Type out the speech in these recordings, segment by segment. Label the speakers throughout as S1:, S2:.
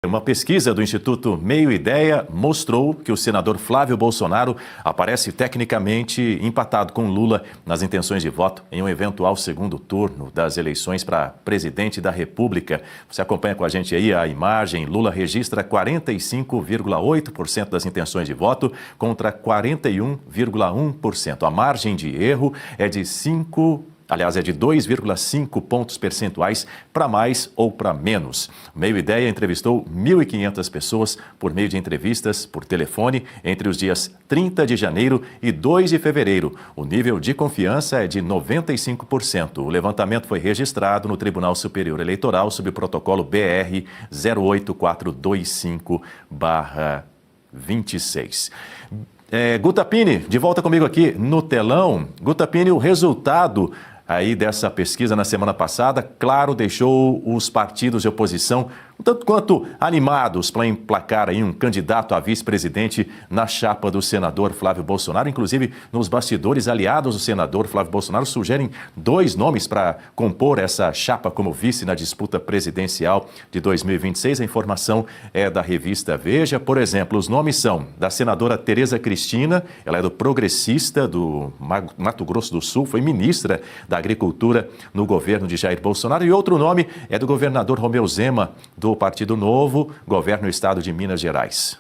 S1: Uma pesquisa do Instituto Meio Ideia mostrou que o senador Flávio Bolsonaro aparece tecnicamente empatado com Lula nas intenções de voto em um eventual segundo turno das eleições para presidente da República. Você acompanha com a gente aí a imagem. Lula registra 45,8% das intenções de voto contra 41,1%. A margem de erro é de 2,5 pontos percentuais para mais ou para menos. O Meio Ideia entrevistou 1.500 pessoas por meio de entrevistas por telefone entre os dias 30 de janeiro e 2 de fevereiro. O nível de confiança é de 95%. O levantamento foi registrado no Tribunal Superior Eleitoral sob o protocolo BR 08425/26. Guta Pini, de volta comigo aqui no telão. Guta Pini, o resultado aí dessa pesquisa na semana passada, claro, deixou os partidos de oposição um tanto quanto animados para emplacar aí um candidato a vice-presidente na chapa do senador Flávio Bolsonaro. Inclusive, nos bastidores, aliados do senador Flávio Bolsonaro sugerem 2 nomes para compor essa chapa como vice na disputa presidencial de 2026. A informação é da revista Veja. Por exemplo, os nomes são da senadora Tereza Cristina, ela é do Progressista do Mato Grosso do Sul, foi ministra da Agricultura no governo de Jair Bolsonaro, e outro nome é do governador Romeu Zema, do Partido Novo, governa o estado de Minas Gerais.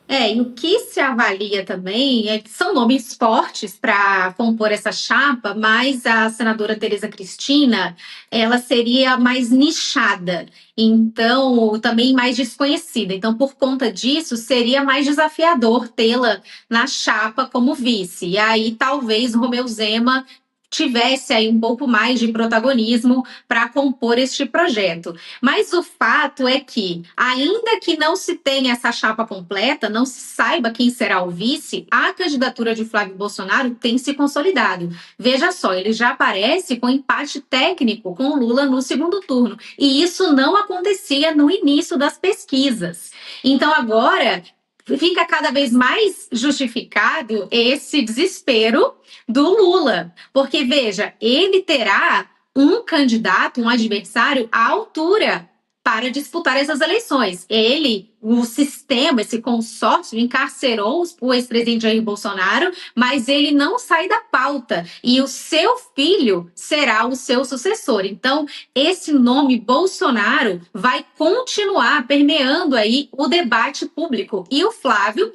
S2: E o que se avalia também é que são nomes fortes para compor essa chapa, mas a senadora Tereza Cristina, ela seria mais nichada, então também mais desconhecida. Então, por conta disso, seria mais desafiador tê-la na chapa como vice. E aí, talvez, Romeu Zema tivesse aí um pouco mais de protagonismo para compor este projeto. Mas o fato é que, ainda que não se tenha essa chapa completa, não se saiba quem será o vice, a candidatura de Flávio Bolsonaro tem se consolidado. Veja só, ele já aparece com empate técnico com Lula no segundo turno, e isso não acontecia no início das pesquisas. Então agora fica cada vez mais justificado esse desespero do Lula, porque, veja, ele terá um candidato, um adversário à altura para disputar essas eleições. O sistema, esse consórcio, encarcerou o ex-presidente Jair Bolsonaro, mas ele não sai da pauta, e o seu filho será o seu sucessor. Então, esse nome Bolsonaro vai continuar permeando aí o debate público, e o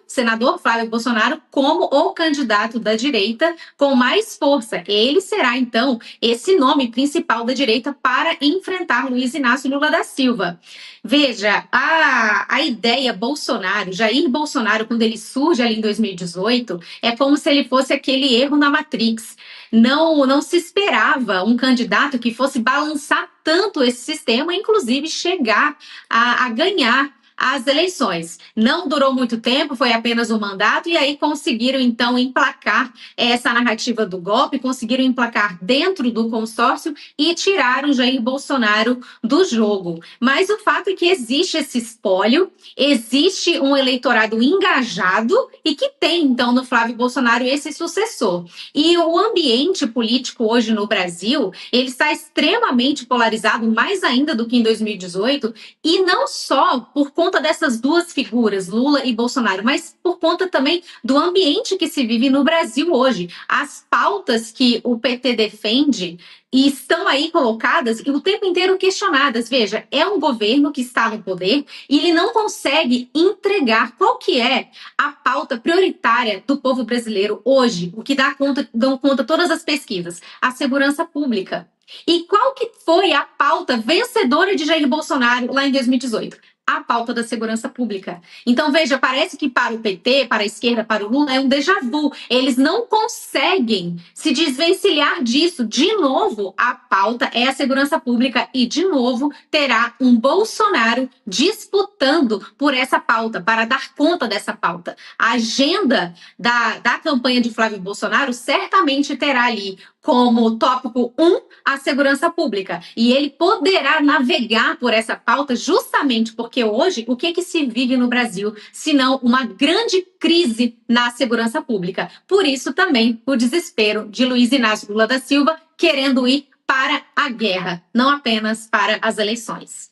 S2: senador Flávio Bolsonaro, como o candidato da direita com mais força. Ele será, então, esse nome principal da direita para enfrentar Luiz Inácio Lula da Silva. Veja, a ideia Bolsonaro, Jair Bolsonaro, quando ele surge ali em 2018, é como se ele fosse aquele erro na Matrix. Não se esperava um candidato que fosse balançar tanto esse sistema, inclusive chegar a ganhar as eleições. Não durou muito tempo, foi apenas um mandato, e aí conseguiram, então, emplacar essa narrativa do golpe, conseguiram emplacar dentro do consórcio e tiraram Jair Bolsonaro do jogo. Mas o fato é que existe esse espólio, existe um eleitorado engajado e que tem, então, no Flávio Bolsonaro esse sucessor. E o ambiente político hoje no Brasil, ele está extremamente polarizado, mais ainda do que em 2018, e não só por conta dessas duas figuras, Lula e Bolsonaro, mas por conta também do ambiente que se vive no Brasil hoje. As pautas que o PT defende e estão aí colocadas e o tempo inteiro questionadas. Veja, é um governo que está no poder e ele não consegue entregar qual que é a pauta prioritária do povo brasileiro hoje, o que dão conta todas as pesquisas, a segurança pública. E qual que foi a pauta vencedora de Jair Bolsonaro lá em 2018? A pauta da segurança pública. Então, veja, parece que para o PT, para a esquerda, para o Lula, é um déjà vu. Eles não conseguem se desvencilhar disso. De novo, a pauta é a segurança pública e, de novo, terá um Bolsonaro disputando por essa pauta, para dar conta dessa pauta. A agenda da campanha de Flávio Bolsonaro certamente terá ali como tópico 1 a segurança pública. E ele poderá navegar por essa pauta justamente porque hoje, o que se vive no Brasil, senão uma grande crise na segurança pública. Por isso também o desespero de Luiz Inácio Lula da Silva querendo ir para a guerra, não apenas para as eleições.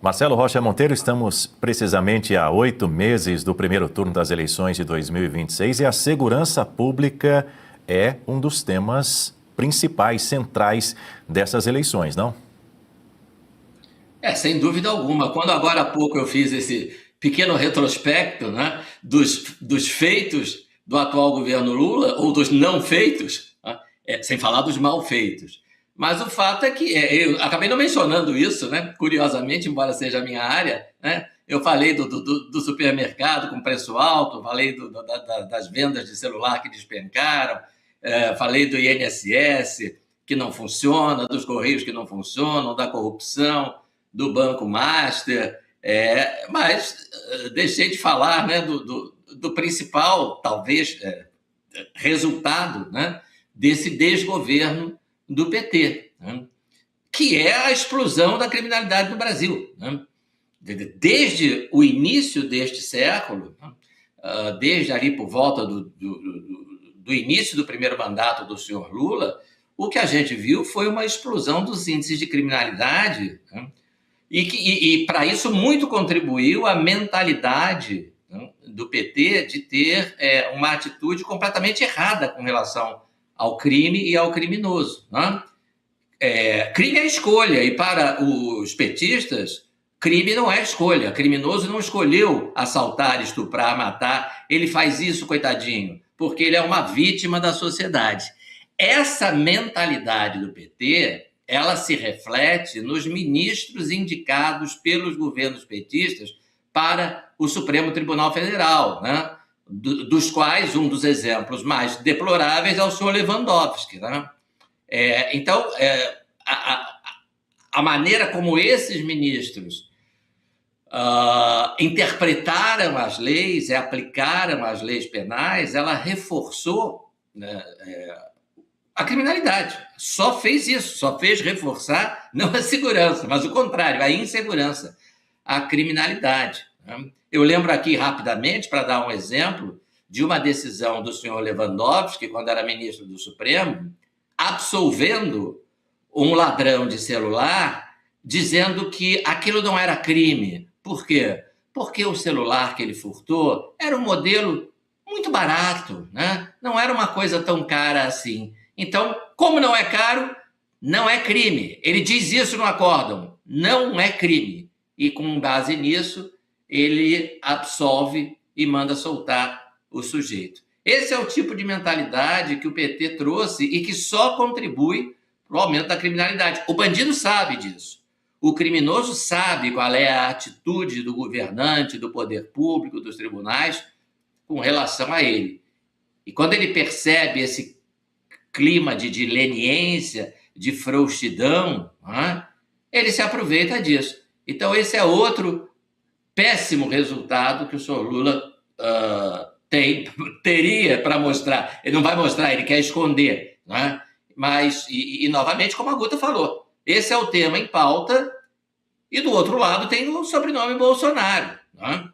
S1: Marcelo Rocha Monteiro, estamos precisamente a 8 meses do primeiro turno das eleições de 2026 e a segurança pública é um dos temas principais, centrais dessas eleições, não?
S3: Sem dúvida alguma. Quando agora há pouco eu fiz esse pequeno retrospecto, né, dos feitos do atual governo Lula, ou dos não feitos, né, sem falar dos mal feitos. Mas o fato é que, eu acabei não mencionando isso, né, curiosamente, embora seja a minha área, né, eu falei do supermercado com preço alto, falei das vendas de celular que despencaram, falei do INSS que não funciona, dos Correios que não funcionam, da corrupção, do Banco Master, mas deixei de falar, né, do principal, talvez, resultado, né, desse desgoverno do PT, né, que é a explosão da criminalidade no Brasil, né? Desde o início deste século, né, desde ali por volta do início do primeiro mandato do senhor Lula, o que a gente viu foi uma explosão dos índices de criminalidade, né? E para isso muito contribuiu a mentalidade, né, do PT de ter uma atitude completamente errada com relação ao crime e ao criminoso, né? Crime é escolha, e para os petistas, crime não é escolha. Criminoso não escolheu assaltar, estuprar, matar. Ele faz isso, coitadinho, porque ele é uma vítima da sociedade. Essa mentalidade do PT, ela se reflete nos ministros indicados pelos governos petistas para o Supremo Tribunal Federal, né? Dos quais um dos exemplos mais deploráveis é o senhor Lewandowski, né? Então, a maneira como esses ministros interpretaram as leis, aplicaram as leis penais, ela reforçou, né, a criminalidade. Só fez isso, só fez reforçar, não a segurança, mas o contrário, a insegurança, a criminalidade, né? Eu lembro aqui rapidamente, para dar um exemplo, de uma decisão do senhor Lewandowski, quando era ministro do Supremo, absolvendo um ladrão de celular, dizendo que aquilo não era crime. Por quê? Porque o celular que ele furtou era um modelo muito barato, né? Não era uma coisa tão cara assim. Então, como não é caro, não é crime. Ele diz isso no acórdão, não é crime. E com base nisso, ele absolve e manda soltar o sujeito. Esse é o tipo de mentalidade que o PT trouxe e que só contribui para o aumento da criminalidade. O bandido sabe disso. O criminoso sabe qual é a atitude do governante, do poder público, dos tribunais com relação a ele. E quando ele percebe esse clima de leniência, de frouxidão, né, ele se aproveita disso. Então, esse é outro péssimo resultado que o senhor Lula teria para mostrar. Ele não vai mostrar, ele quer esconder, né? Mas, novamente, como a Guta falou, esse é o tema em pauta, e do outro lado tem o sobrenome Bolsonaro, né?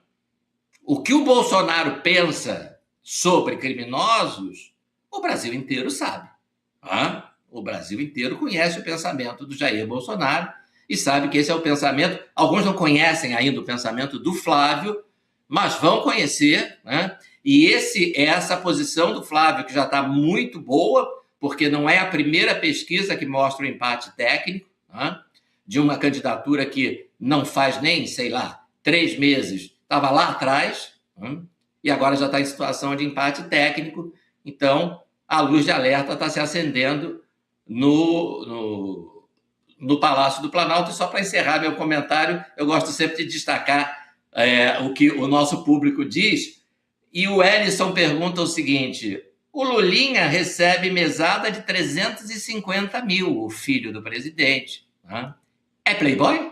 S3: O que o Bolsonaro pensa sobre criminosos, o Brasil inteiro sabe, né? O Brasil inteiro conhece o pensamento do Jair Bolsonaro e sabe que esse é o pensamento. Alguns não conhecem ainda o pensamento do Flávio, mas vão conhecer, né? E essa posição do Flávio, que já está muito boa, porque não é a primeira pesquisa que mostra o empate técnico, né, de uma candidatura que não faz nem, 3 meses, estava lá atrás, né, e agora já está em situação de empate técnico. Então, a luz de alerta está se acendendo no Palácio do Planalto. E só para encerrar meu comentário, eu gosto sempre de destacar o que o nosso público diz. E o Ellison pergunta o seguinte: o Lulinha recebe mesada de 350 mil, o filho do presidente, né? É playboy?